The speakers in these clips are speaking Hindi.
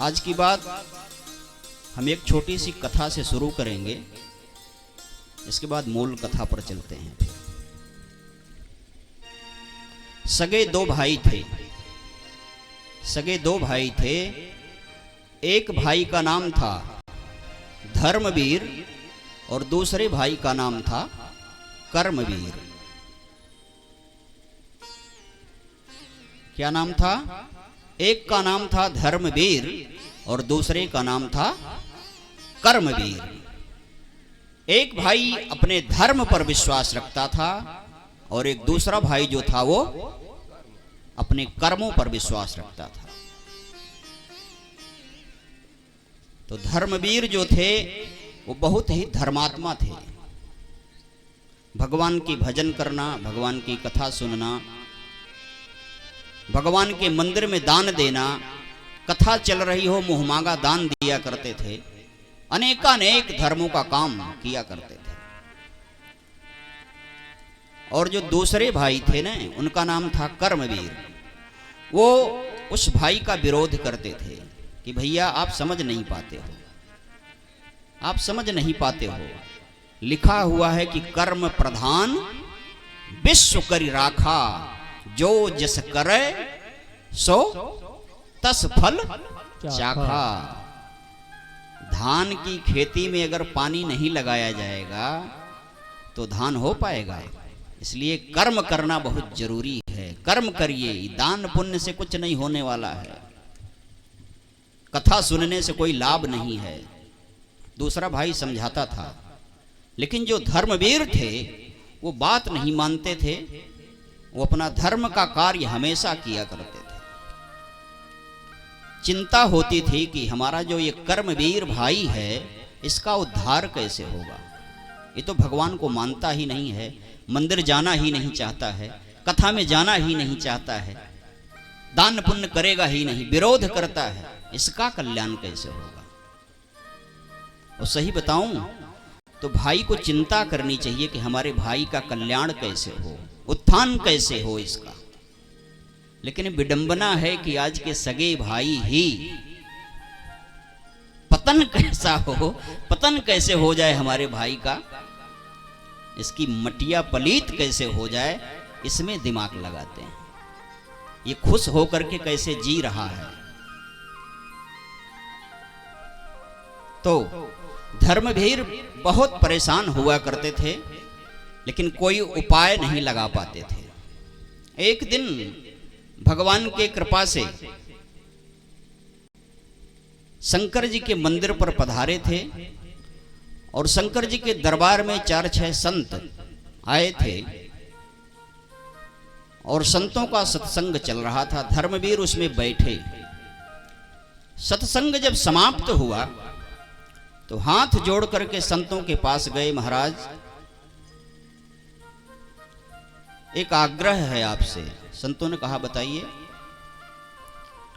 आज की बात हम एक छोटी सी कथा से शुरू करेंगे, इसके बाद मूल कथा पर चलते हैं। सगे दो भाई थे। एक भाई का नाम था धर्मवीर और दूसरे भाई का नाम था कर्मवीर। क्या नाम था? एक का नाम था धर्मवीर और दूसरे का नाम था कर्मवीर। एक भाई अपने धर्म पर विश्वास रखता था और एक दूसरा भाई जो था वो अपने कर्मों पर विश्वास रखता था। तो धर्मवीर जो थे वो बहुत ही धर्मात्मा थे। भगवान की भजन करना, भगवान की कथा सुनना, भगवान के मंदिर में दान देना, कथा चल रही हो मुंह मांगा दान दिया करते थे। अनेकानेक धर्मों का काम किया करते थे। और जो दूसरे भाई थे ना, उनका नाम था कर्मवीर। वो उस भाई का विरोध करते थे कि भैया आप समझ नहीं पाते हो। लिखा हुआ है कि कर्म प्रधान विश्व करि राखा, जो जस करे सो तस फल चाखा। धान की खेती में अगर पानी नहीं लगाया जाएगा तो धान हो पाएगा। इसलिए कर्म करना बहुत जरूरी है। कर्म करिए, दान पुण्य से कुछ नहीं होने वाला है, कथा सुनने से कोई लाभ नहीं है। दूसरा भाई समझाता था, लेकिन जो धर्मवीर थे वो बात नहीं मानते थे। वो अपना धर्म का कार्य हमेशा किया करते थे। चिंता होती थी कि हमारा जो ये कर्मवीर भाई है इसका उद्धार कैसे होगा। ये तो भगवान को मानता ही नहीं है, मंदिर जाना ही नहीं चाहता है, कथा में जाना ही नहीं चाहता है, दान पुण्य करेगा ही नहीं, विरोध करता है। इसका कल्याण कैसे होगा? और सही बताऊं तो भाई को चिंता करनी चाहिए कि हमारे भाई का कल्याण कैसे हो, उत्थान कैसे हो इसका। लेकिन विडंबना है कि आज के सगे भाई ही पतन कैसे हो जाए हमारे भाई का, इसकी मटिया पलीत कैसे हो जाए, इसमें दिमाग लगाते हैं। ये खुश होकर के कैसे जी रहा है। तो धर्मवीर बहुत परेशान हुआ करते थे, लेकिन कोई उपाय नहीं लगा पाते थे। एक दिन भगवान के कृपा से शंकर जी के मंदिर पर पधारे थे और शंकर जी के दरबार में 4-6 संत आए थे और संतों का सत्संग चल रहा था। धर्मवीर उसमें बैठे। सत्संग जब समाप्त हुआ तो हाथ जोड़ करके संतों के पास गए। महाराज, एक आग्रह है आपसे। संतों ने कहा बताइए।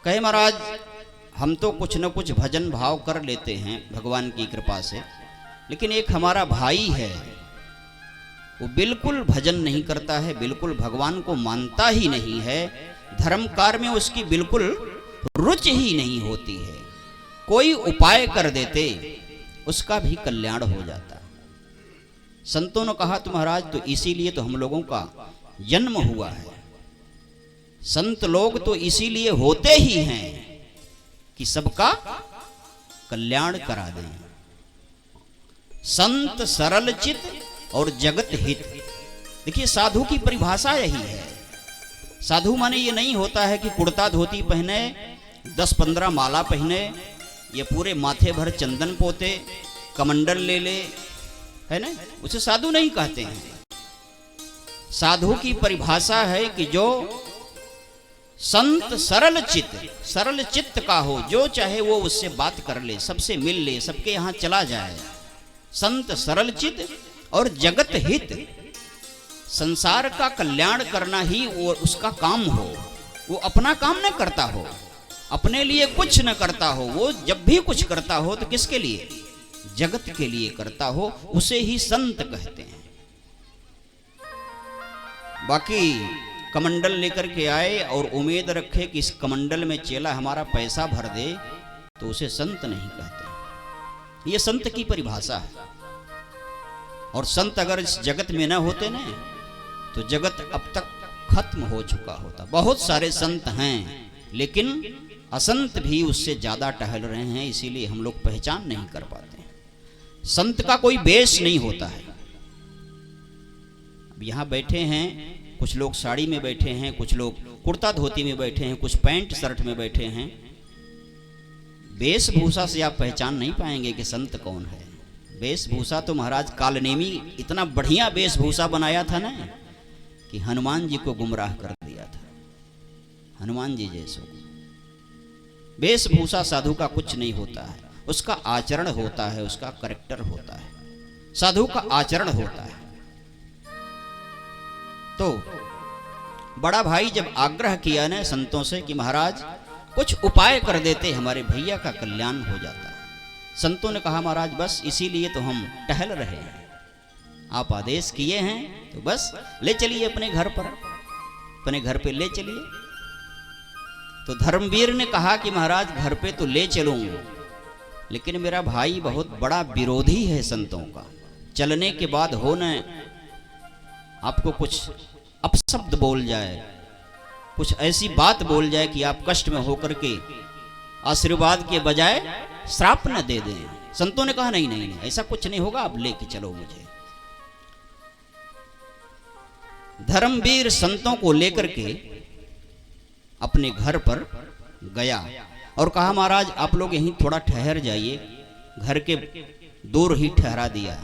कहे महाराज, हम तो कुछ न कुछ भजन भाव कर लेते हैं भगवान की कृपा से, लेकिन एक हमारा भाई है, वो बिल्कुल भजन नहीं करता है, बिल्कुल भगवान को मानता ही नहीं है, धर्म कार्य में उसकी बिल्कुल रुचि ही नहीं होती है। कोई उपाय कर देते उसका भी कल्याण हो जाता। संतों ने कहा तो महाराज, तो इसीलिए तो हम लोगों का जन्म हुआ है। संत लोग तो इसीलिए होते ही हैं कि सबका कल्याण करा दें। संत सरल चित और जगत हित। देखिए, साधु की परिभाषा यही है। साधु माने ये नहीं होता है कि कुर्ता धोती पहने, 10-15 माला पहने, ये पूरे माथे भर चंदन पोते, कमंडल ले ले, है ना, उसे साधु नहीं कहते हैं। साधु की परिभाषा है कि जो संत सरल चित्त का हो, जो चाहे वो उससे बात कर ले, सबसे मिल ले, सबके यहाँ चला जाए। संत सरल चित्त और जगत हित। संसार का कल्याण करना ही वो उसका काम हो। वो अपना काम न करता हो, अपने लिए कुछ न करता हो। वो जब भी कुछ करता हो तो किसके लिए? जगत के लिए करता हो, उसे ही संत कहते हैं। बाकी कमंडल लेकर के आए और उम्मीद रखे कि इस कमंडल में चेला हमारा पैसा भर दे, तो उसे संत नहीं कहते। ये संत की परिभाषा है। और संत अगर इस जगत में न होते ना तो जगत अब तक खत्म हो चुका होता। बहुत सारे संत हैं लेकिन असंत भी उससे ज्यादा टहल रहे हैं, इसीलिए हम लोग पहचान नहीं कर पाते। संत का कोई वेश नहीं होता है। अब यहां बैठे हैं, कुछ लोग साड़ी में बैठे हैं, कुछ लोग कुर्ता धोती में बैठे हैं, कुछ पैंट शर्ट में बैठे हैं। वेशभूषा से आप पहचान नहीं पाएंगे कि संत कौन है। वेशभूषा तो महाराज कालनेमी इतना बढ़िया वेशभूषा बनाया था ना कि हनुमान जी को गुमराह कर दिया था। हनुमान जी जैसो वेशभूषा साधु का कुछ नहीं होता है, उसका आचरण होता है, उसका कैरेक्टर होता है, साधु का आचरण होता है। तो बड़ा भाई जब आग्रह किया ना संतों से कि महाराज कुछ उपाय कर देते, हमारे भैया का कल्याण हो जाता। संतों ने कहा महाराज बस इसीलिए तो हम टहल रहे हैं, आप आदेश किए हैं तो बस ले चलिए अपने घर पर, अपने घर पे ले चलिए। तो धर्मवीर ने कहा कि महाराज घर पे तो ले चलूंगा, लेकिन मेरा भाई बहुत बड़ा विरोधी है संतों का। चलने के बाद हो न आपको कुछ अपशब्द बोल जाए, कुछ ऐसी बात बोल जाए कि आप कष्ट में होकर के आशीर्वाद के बजाय श्राप न दे दें। संतों ने कहा नहीं नहीं नहीं ऐसा कुछ नहीं होगा, आप लेके चलो मुझे। धर्मवीर संतों को लेकर के अपने घर पर गया और कहा महाराज आप लोग यहीं थोड़ा ठहर जाइए, घर के दूर ही ठहरा दिया।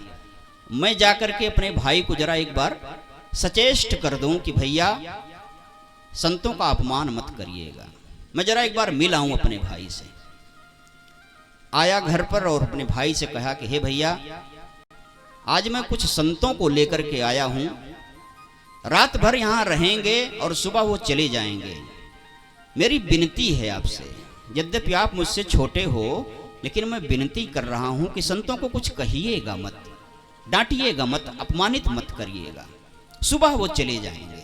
मैं जाकर के अपने भाई को जरा एक बार सचेष्ट कर दूं कि भैया संतों का अपमान मत करिएगा, मैं जरा एक बार मिल आऊं अपने भाई से। आया घर पर और अपने भाई से कहा कि हे भैया आज मैं कुछ संतों को लेकर के आया हूं, रात भर यहां रहेंगे और सुबह वो चले जाएंगे। मेरी विनती है आपसे, यद्यपि आप मुझसे छोटे हो लेकिन मैं विनती कर रहा हूं कि संतों को कुछ कहिएगा मत, डांटिएगा मत, अपमानित मत करिएगा, सुबह वो चले जाएंगे।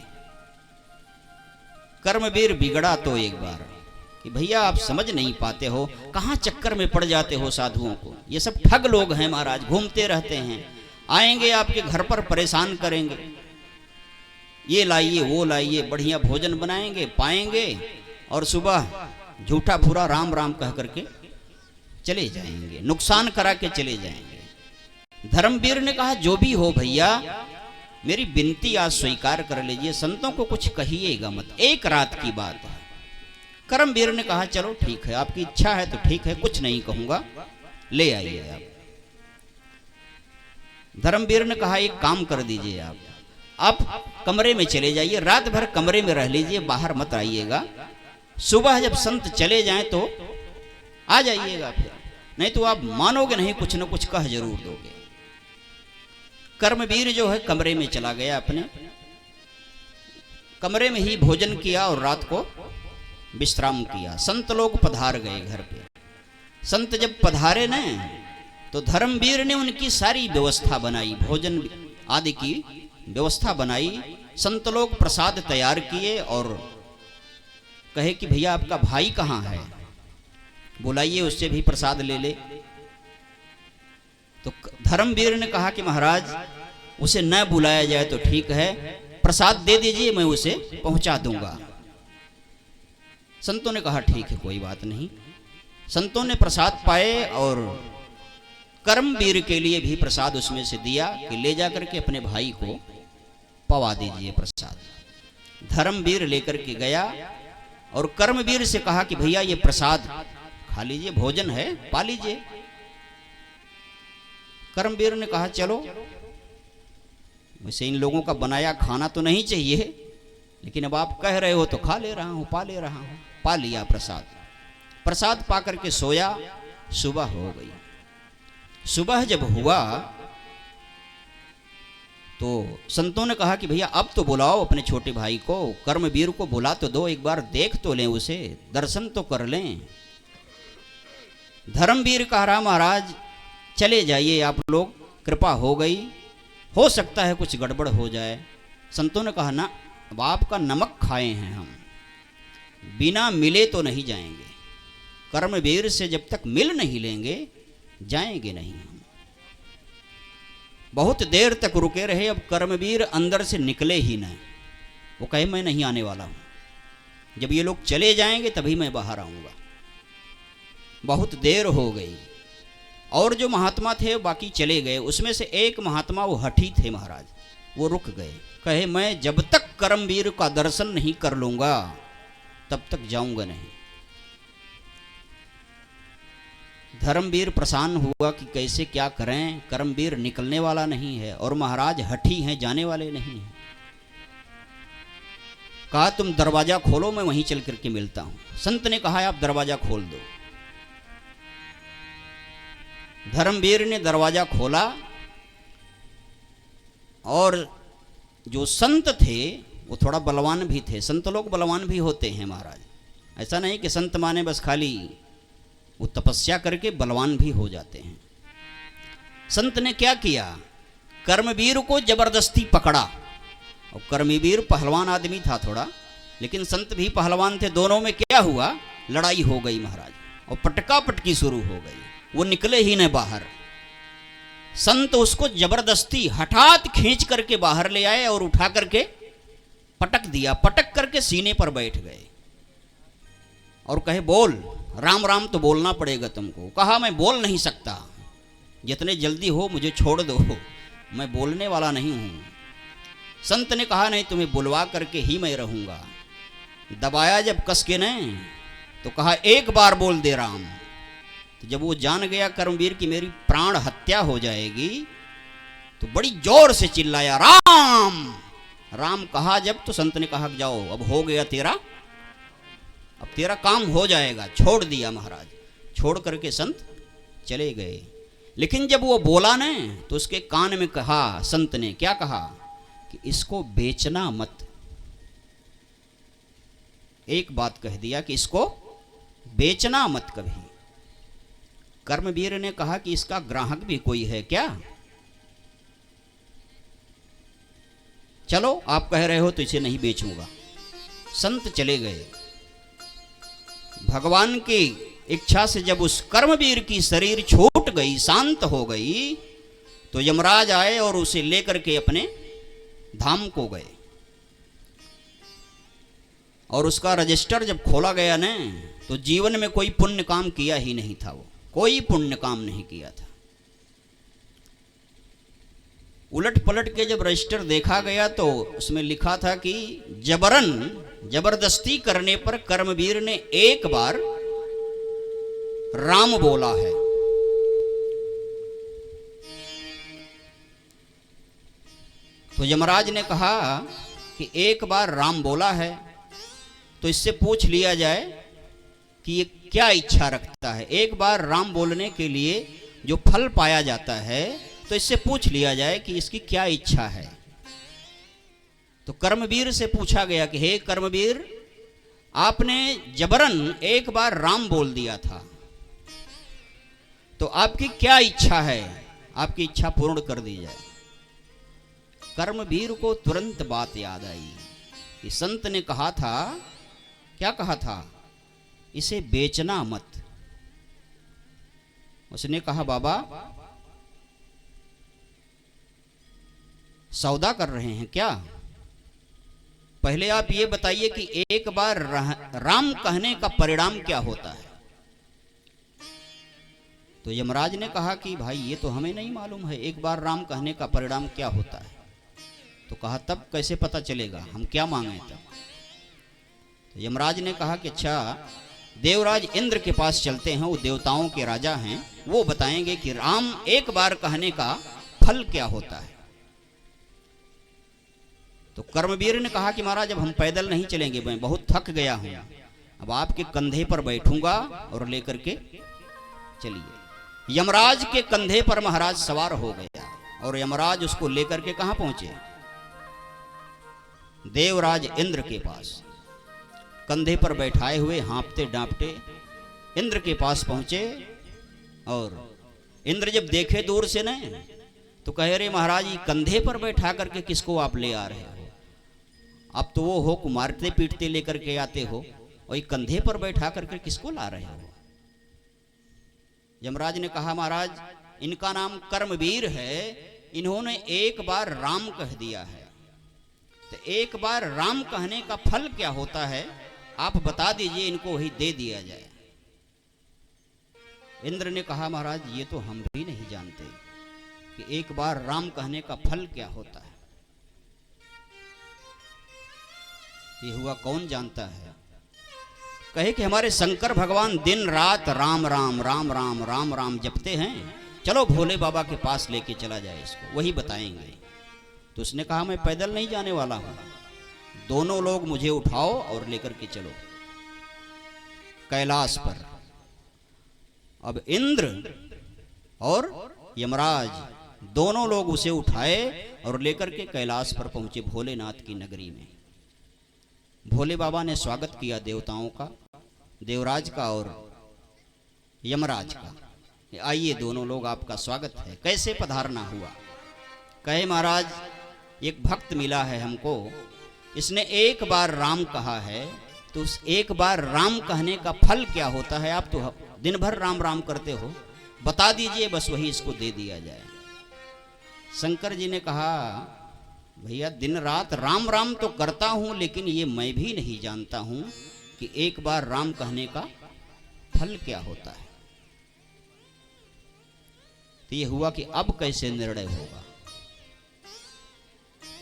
कर्मवीर बिगड़ा तो एक बार कि भैया आप समझ नहीं पाते हो, कहां चक्कर में पड़ जाते हो साधुओं को, ये सब ठग लोग हैं महाराज, घूमते रहते हैं, आएंगे आपके घर पर परेशान करेंगे, ये लाइए वो लाइए, बढ़िया भोजन बनाएंगे पाएंगे और सुबह झूठा भूरा राम राम कह करके चले जाएंगे, नुकसान करा के चले जाएंगे। धर्मवीर ने कहा जो भी हो भैया मेरी विनती आज स्वीकार कर लीजिए, संतों को कुछ कहिएगा मत, एक रात की बात है। कर्मवीर ने कहा चलो ठीक है, आपकी इच्छा है तो ठीक है, कुछ नहीं कहूंगा, ले आइए आप। धर्मवीर ने कहा एक काम कर दीजिए आप कमरे में चले जाइए, रात भर कमरे में रह लीजिए, बाहर मत आइएगा, सुबह जब संत चले जाएं तो आ जाइएगा, फिर नहीं तो आप मानोगे नहीं, कुछ न कुछ कह जरूर दोगे। कर्मवीर जो है कमरे में चला गया, अपने कमरे में ही भोजन किया और रात को विश्राम किया। संत लोग पधार गए घर पे। संत जब पधारे न तो धर्मवीर ने उनकी सारी व्यवस्था बनाई, भोजन आदि की व्यवस्था बनाई। संत लोग प्रसाद तैयार किए और कहे कि भैया आपका भाई कहाँ है, बुलाइए उससे भी प्रसाद ले ले। तो धर्मवीर ने कहा कि महाराज उसे न बुलाया जाए तो ठीक है, प्रसाद दे दीजिए मैं उसे पहुंचा दूंगा। संतों ने कहा ठीक है कोई बात नहीं। संतों ने प्रसाद पाए और कर्मवीर के लिए भी प्रसाद उसमें से दिया कि ले जाकर के अपने भाई को पवा दीजिए प्रसाद। धर्मवीर लेकर के गया और कर्मवीर से कहा कि भैया ये प्रसाद खा लीजिए, भोजन है पा लीजिए। कर्मवीर ने कहा चलो, वैसे इन लोगों का बनाया खाना तो नहीं चाहिए, लेकिन अब आप कह रहे हो तो खा ले रहा हूं, पा ले रहा हूं। पा लिया प्रसाद। प्रसाद पा करके सोया। सुबह हो गई। सुबह जब हुआ तो संतों ने कहा कि भैया अब तो बुलाओ अपने छोटे भाई को, कर्मवीर को बुला तो दो, एक बार देख तो लें उसे, दर्शन तो कर लें। धर्मवीर कह रहा महाराज चले जाइए आप लोग, कृपा हो गई, हो सकता है कुछ गड़बड़ हो जाए। संतों ने कहा ना, अब आपका नमक खाए हैं हम, बिना मिले तो नहीं जाएंगे। कर्मवीर से जब तक मिल नहीं लेंगे जाएंगे नहीं हम। बहुत देर तक रुके रहे, अब कर्मवीर अंदर से निकले ही नहीं। वो कहे मैं नहीं आने वाला हूं, जब ये लोग चले जाएंगे तभी मैं बाहर आऊंगा। बहुत देर हो गई और जो महात्मा थे बाकी चले गए। उसमें से एक महात्मा वो हठी थे महाराज, वो रुक गए। कहे मैं जब तक कर्मवीर का दर्शन नहीं कर लूंगा तब तक जाऊंगा नहीं। धर्मवीर प्रसन्न हुआ कि कैसे क्या करें, कर्मवीर निकलने वाला नहीं है और महाराज हठी हैं, जाने वाले नहीं हैं। कहा तुम दरवाजा खोलो, मैं वहीं चल करके मिलता हूं। संत ने कहा आप दरवाजा खोल दो। धर्मवीर ने दरवाजा खोला और जो संत थे वो थोड़ा बलवान भी थे। संत लोग बलवान भी होते हैं महाराज, ऐसा नहीं कि संत माने बस खाली वो तपस्या करके बलवान भी हो जाते हैं। संत ने क्या किया, कर्मवीर को जबरदस्ती पकड़ा। और कर्मवीर पहलवान आदमी था थोड़ा, लेकिन संत भी पहलवान थे। दोनों में क्या हुआ, लड़ाई हो गई महाराज, और पटका पटकी शुरू हो गई। वो निकले ही न बाहर। संत उसको जबरदस्ती हठात खींच करके बाहर ले आए और उठा करके पटक दिया। पटक करके सीने पर बैठ गए और कहे बोल, राम राम तो बोलना पड़ेगा तुमको। कहा मैं बोल नहीं सकता, जितने जल्दी हो मुझे छोड़ दो, मैं बोलने वाला नहीं हूं। संत ने कहा नहीं, तुम्हें बुलवा करके ही मैं रहूंगा। दबाया जब कस के ने तो कहा एक बार बोल दे राम। तो जब वो जान गया कर्मवीर की मेरी प्राण हत्या हो जाएगी, तो बड़ी जोर से चिल्लाया राम राम। कहा जब तो संत ने कहा जाओ, अब हो गया तेरा, अब तेरा काम हो जाएगा। छोड़ दिया महाराज, छोड़ करके संत चले गए। लेकिन जब वो बोला न तो उसके कान में कहा, संत ने क्या कहा कि इसको बेचना मत। एक बात कह दिया कि इसको बेचना मत कभी। कर्मवीर ने कहा कि इसका ग्राहक भी कोई है क्या? चलो आप कह रहे हो तो इसे नहीं बेचूंगा। संत चले गए। भगवान की इच्छा से जब उस कर्मवीर की शरीर छूट गई, शांत हो गई, तो यमराज आए और उसे लेकर के अपने धाम को गए। और उसका रजिस्टर जब खोला गया न, तो जीवन में कोई पुण्य काम किया ही नहीं था। वो कोई पुण्य काम नहीं किया था। उलट पलट के जब रजिस्टर देखा गया तो उसमें लिखा था कि जबरदस्ती करने पर कर्मवीर ने एक बार राम बोला है। तो यमराज ने कहा कि एक बार राम बोला है, तो इससे पूछ लिया जाए कि ये क्या इच्छा रखता है। एक बार राम बोलने के लिए जो फल पाया जाता है, तो इससे पूछ लिया जाए कि इसकी क्या इच्छा है। तो कर्मवीर से पूछा गया कि हे कर्मवीर, आपने जबरन एक बार राम बोल दिया था, तो आपकी क्या इच्छा है, आपकी इच्छा पूर्ण कर दी जाए। कर्मवीर को तुरंत बात याद आई कि संत ने कहा था, क्या कहा था, इसे बेचना मत। उसने कहा बाबा सौदा कर रहे हैं क्या? पहले आप ये बताइए कि एक बार राम कहने का परिणाम क्या होता है। तो यमराज ने कहा कि भाई ये तो हमें नहीं मालूम है, एक बार राम कहने का परिणाम क्या होता है। तो कहा तब कैसे पता चलेगा, हम क्या मांगे तब। तो यमराज ने कहा कि अच्छा देवराज इंद्र के पास चलते हैं, वो देवताओं के राजा हैं, वो बताएंगे कि राम एक बार कहने का फल क्या होता है। तो कर्मवीर ने कहा कि महाराज अब हम पैदल नहीं चलेंगे, मैं बहुत थक गया हूं, अब आपके कंधे पर बैठूंगा और लेकर के चलिए। यमराज के कंधे पर महाराज सवार हो गया और यमराज उसको लेकर के कहां पहुंचे, देवराज इंद्र के पास। कंधे पर बैठाए हुए हाँपते डांपते इंद्र के पास पहुंचे। और इंद्र जब देखे दूर से न, तो कहे रे महाराज ये कंधे पर बैठा करके किसको आप ले आ रहे हो? अब तो वो हो मारते पीटते लेकर के आते हो, और ये कंधे पर बैठा करके किसको ला रहे हो? यमराज ने कहा महाराज इनका नाम कर्मवीर है, इन्होंने एक बार राम कह दिया है, तो एक बार राम कहने का फल क्या होता है आप बता दीजिए, इनको वही दे दिया जाए। इंद्र ने कहा महाराज ये तो हम भी नहीं जानते कि एक बार राम कहने का फल क्या होता है। ये हुआ कौन जानता है। कहे कि हमारे शंकर भगवान दिन रात राम राम राम राम राम राम जपते हैं, चलो भोले बाबा के पास लेके चला जाए इसको, वही बताएंगे। तो उसने कहा मैं पैदल नहीं जाने वाला हूं, दोनों लोग मुझे उठाओ और लेकर के चलो कैलाश पर। अब इंद्र और यमराज दोनों लोग उसे उठाए और लेकर के कैलाश पर पहुंचे भोलेनाथ की नगरी में। भोले बाबा ने स्वागत किया देवताओं का, देवराज का और यमराज का। आइए दोनों लोग आपका स्वागत है, कैसे पधारना हुआ। कहे महाराज एक भक्त मिला है हमको, इसने एक बार राम कहा है, तो उस एक बार राम कहने का फल क्या होता है। आप तो दिन भर राम राम करते हो, बता दीजिए, बस वही इसको दे दिया जाए। शंकर जी ने कहा भैया दिन रात राम राम तो करता हूं, लेकिन ये मैं भी नहीं जानता हूं कि एक बार राम कहने का फल क्या होता है। तो ये हुआ कि अब कैसे निर्णय होगा।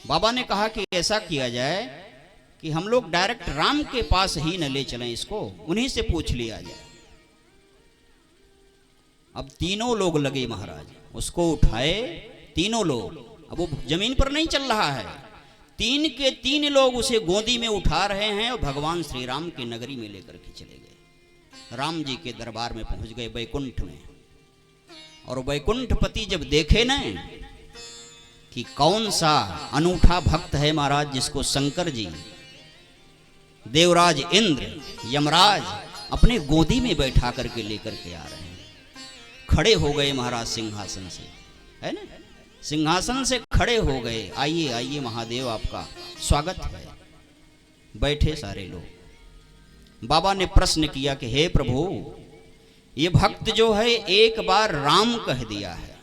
बाबा ने कहा कि ऐसा किया जाए कि हम लोग डायरेक्ट राम के पास ही न ले चलें, इसको उन्हीं से पूछ लिया जाए। अब तीनों लोग लगे महाराज, उसको उठाए तीनों लोग। अब वो जमीन पर नहीं चल रहा है, तीन के तीन लोग उसे गोदी में उठा रहे हैं और भगवान श्री राम की नगरी में लेकर के चले गए। राम जी के दरबार में पहुंच गए वैकुंठ में। और वैकुंठपति जब देखे न कि कौन सा अनूठा भक्त है महाराज, जिसको शंकर जी, देवराज इंद्र, यमराज अपने गोदी में बैठा करके लेकर के आ रहे हैं। खड़े हो गए महाराज सिंहासन से, है ना, सिंहासन से खड़े हो गए। आइए आइए महादेव आपका स्वागत है। बैठे सारे लोग। बाबा ने प्रश्न किया कि हे प्रभु, ये भक्त जो है एक बार राम कह दिया है,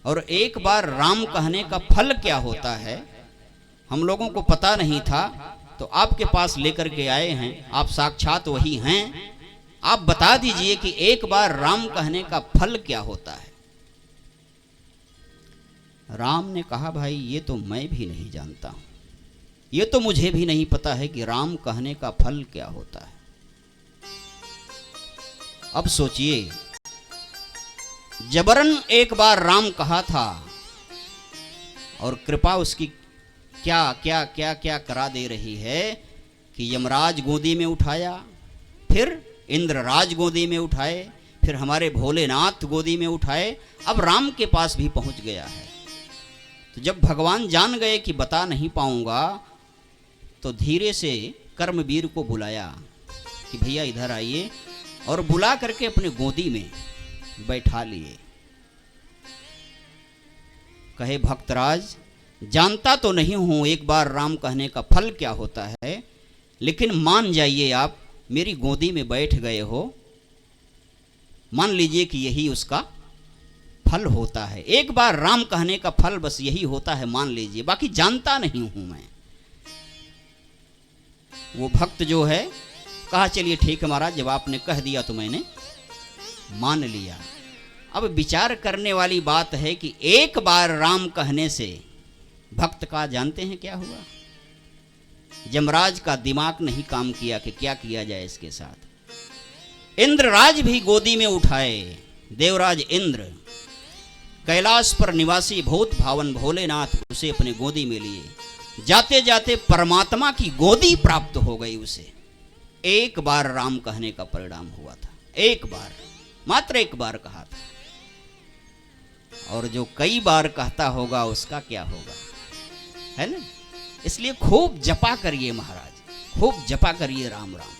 और एक बार राम कहने का फल क्या होता है हम लोगों को पता नहीं था, तो आपके पास लेकर के आए हैं, आप साक्षात वही हैं, आप बता दीजिए कि एक बार राम कहने का फल क्या होता है। राम ने कहा भाई ये तो मैं भी नहीं जानता हूं, ये तो मुझे भी नहीं पता है कि राम कहने का फल क्या होता है। अब सोचिए, जबरन एक बार राम कहा था और कृपा उसकी क्या क्या क्या क्या करा दे रही है कि यमराज गोदी में उठाया, फिर इंद्रराज गोदी में उठाए, फिर हमारे भोलेनाथ गोदी में उठाए, अब राम के पास भी पहुंच गया है। तो जब भगवान जान गए कि बता नहीं पाऊंगा, तो धीरे से कर्मवीर को बुलाया कि भैया इधर आइए, और बुला करके अपने गोदी में बैठा लिए। कहे भक्तराज जानता तो नहीं हूं एक बार राम कहने का फल क्या होता है, लेकिन मान जाइए आप मेरी गोदी में बैठ गए हो, मान लीजिए कि यही उसका फल होता है। एक बार राम कहने का फल बस यही होता है, मान लीजिए, बाकी जानता नहीं हूं मैं। वो भक्त जो है कहा चलिए ठीक है महाराज, जब आपने कह दिया तो मैंने मान लिया। अब विचार करने वाली बात है कि एक बार राम कहने से भक्त का जानते हैं क्या हुआ। यमराज का दिमाग नहीं काम किया कि क्या किया जाए इसके साथ। इंद्रराज भी गोदी में उठाए, देवराज इंद्र, कैलाश पर निवासी भूत भावन भोलेनाथ उसे अपने गोदी में लिए। जाते जाते परमात्मा की गोदी प्राप्त हो गई उसे। एक बार राम कहने का परिणाम हुआ था, एक बार, मात्र एक बार कहा था। और जो कई बार कहता होगा उसका क्या होगा, है ना। इसलिए खूब जपा करिए महाराज, खूब जपा करिए राम राम।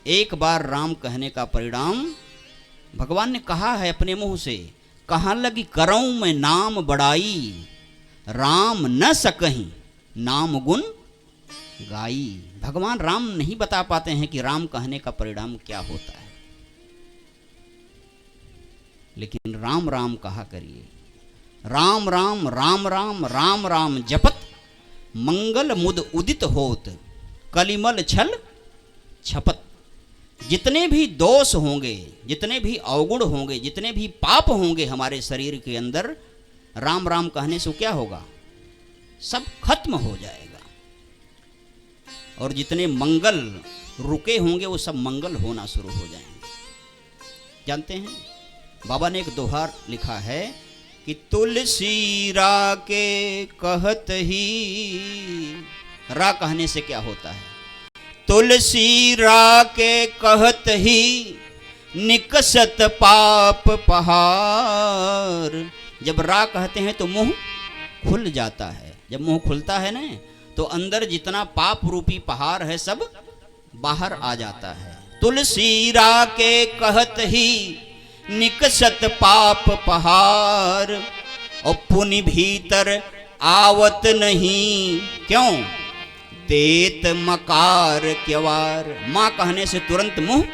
एक बार राम कहने का परिणाम भगवान ने कहा है अपने मुंह से, कहां लगी करऊं मैं नाम बड़ाई, राम न सकहीं नाम गुण गाई। भगवान राम नहीं बता पाते हैं कि राम कहने का परिणाम क्या होता है, लेकिन राम राम कहा करिए। राम राम राम राम राम राम जपत, मंगल मुद उदित होत, कलिमल छल छपत। जितने भी दोष होंगे, जितने भी अवगुण होंगे, जितने भी पाप होंगे हमारे शरीर के अंदर, राम राम कहने से क्या होगा, सब खत्म हो जाएगा। और जितने मंगल रुके होंगे वो सब मंगल होना शुरू हो जाएंगे। जानते हैं, बाबा ने एक दोहा लिखा है कि तुलसी रा के कहत ही, रा कहने से क्या होता है, तुलसी रा के कहत ही निकसत पाप पहाड़। जब रा कहते हैं तो मुंह खुल जाता है। जब मुंह खुलता है ना तो अंदर जितना पाप रूपी पहाड़ है सब बाहर आ जाता है। तुलसी रा के कहत ही निकसत पाप पहाड़, और पुनि भीतर आवत नहीं, क्यों, देत मकार क्यवार। माँ कहने से तुरंत मुंह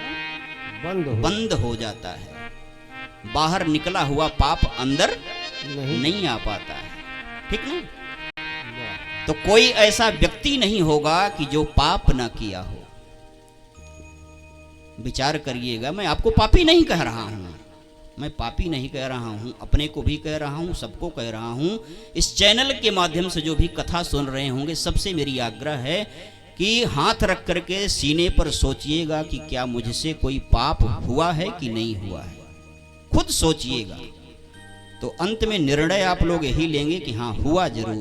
बंद हो जाता है। बाहर निकला हुआ पाप अंदर नहीं आ पाता है। ठीक ना? तो कोई ऐसा व्यक्ति नहीं होगा कि जो पाप ना किया हो। विचार करिएगा, मैं आपको पापी नहीं कह रहा हूं, मैं पापी नहीं कह रहा हूं, अपने को भी कह रहा हूं, सबको कह रहा हूं। इस चैनल के माध्यम से जो भी कथा सुन रहे होंगे, सबसे मेरी आग्रह है कि हाथ रख करके सीने पर सोचिएगा कि क्या मुझसे कोई पाप हुआ है कि नहीं हुआ है। खुद सोचिएगा, तो अंत में निर्णय आप लोग यही लेंगे कि हाँ, हुआ जरूर।